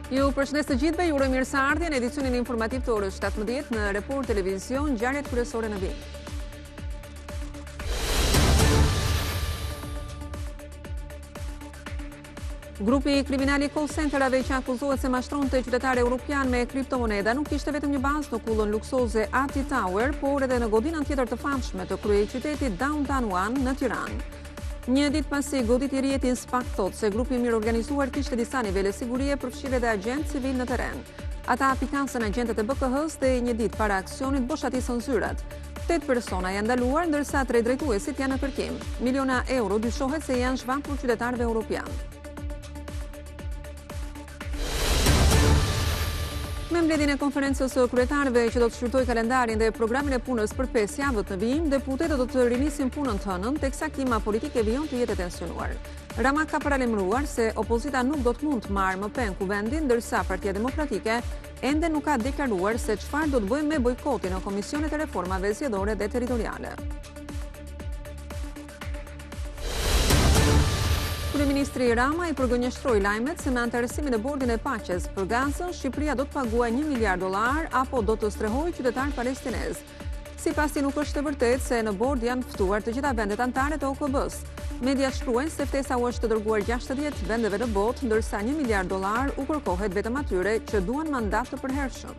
Ju përshëndes të gjithëve, ju uroj mirëseardhje në edicionin informativ të orës 17 në Report Televizion, ngjarjet kryesore në vit. Grupi kriminal i call centerave që akuzohet se mashtronte qytetarë europian me kriptomoneda nuk kishte vetëm një bazë në kullën luksoze Ati Tower, por edhe në godinën tjetër të famshme të kryeqytetit Downtown One në Tiranë. Një ditë pasi goditi rjetin SPAK thot se grupi mirë organizuar kishte disa nivele sigurie përfshirë edhe agent civil në terren. Ata apikansën agentët e BK-s dhe një ditë para aksionit boshatisën zyrat. 8 persona janë ndaluar ndërsa 3 drejtuesit janë në kërkim. Miliona euro dyshohet se janë zhvapur qytetarëve europian. Me mbledhjen e konferencës së kryetarëve që do të shqyrtojë kalendarin dhe programin e punës për 5 javët në vijim, deputetët do të rinisin punën të hënën, teksa klima politike vijon të jetë e tensionuar. Rama ka paralajmëruar se opozita nuk do të mund të marrë më pen kuvendin, ndërsa Partia Demokratike ende nuk ka deklaruar se çfarë do të bëjë me bojkotin në komisionet e reformave zgjedhore dhe territoriale. Kryeministri Rama i përgënjeshtroi lajmet se me anëtarësimin e Bordin e Paqes për Gazën, Shqipëria do të paguajë $1 miliard apo do të strehojë qytetar palestinez. Sipas tij nuk është e vërtetë se në bord janë ftuar të gjitha vendet anëtare të OKB-s. Mediat shkruajnë se ftesa u është të dërguar 60 vendeve në botë, ndërsa $1 miliard u kërkohet vetëm atyre që duan mandat të përhershëm.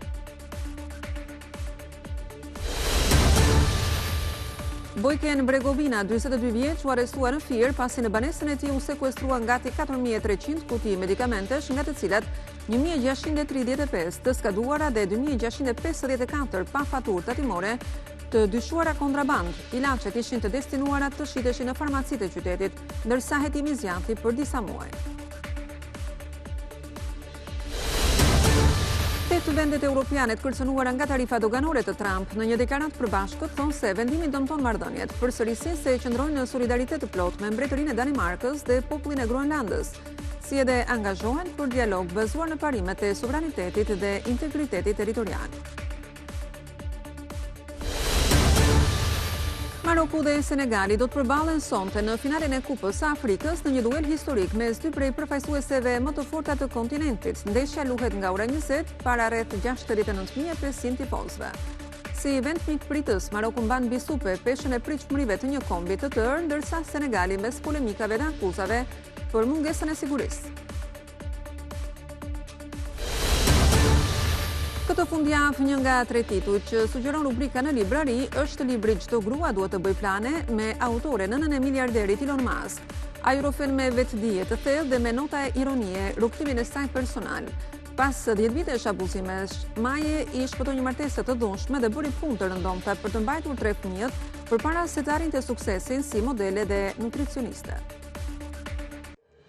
Bojken Bregovina, 42 vjeç, u arrestua në Fier pasi në banesën e tij u sekuestrua gati 4300 kuti medikamentesh, nga të cilat 1635 të skaduara dhe 2654 pa faturë tatimore të dyshuara kontraband. Ilaçet ishin të destinuara të shiteshin në farmacitë e qytetit, ndërsa hetimi zgjati për disa muaj. 8 vendet europiane të kërcënuara nga tarifa doganore të Trump në një deklaratë përbashkët thonë se vendimi dëmton marrëdhëniet, përsërisin se qëndrojnë në solidaritet të plotë me mbretërinë e Danimarkës dhe popullin e Groenlandës, si edhe angazhohen për dialog bazuar në parimet e sovranitetit dhe integritetit territorial. Maroku dhe Senegali do të përballen sonte në finalen e Kupës së Afrikës në një duel historik mes dy prej përfaqësuesve më të forta të kontinentit. Ndeshja luhet nga ora 20 para rreth 69.500 tifozëve. Si vend mikpritës, Maroku mban mbi supe peshën e pritshmërive të një kombi të tërë, ndërsa Senegali mes polemikave dhe akuzave për mungesën e sigurisë. Këtë fundjavë, një nga 3 titujt që sugjeron rubrika në librari është libri Çdo grua duhet të bëj plane me autore nënën e miliarderit Elon Musk. Ai rofen me vetëdije të thellë dhe me nota e ironie rrugtimin e saj personal. Pas 10 vitesh abuzimesh, Maje i shpëtoi një martesë të dhunshme dhe bëri punë të rëndomta për të mbajtur 3 fëmijët përpara se të arrinte suksesin si modele dhe nutricioniste.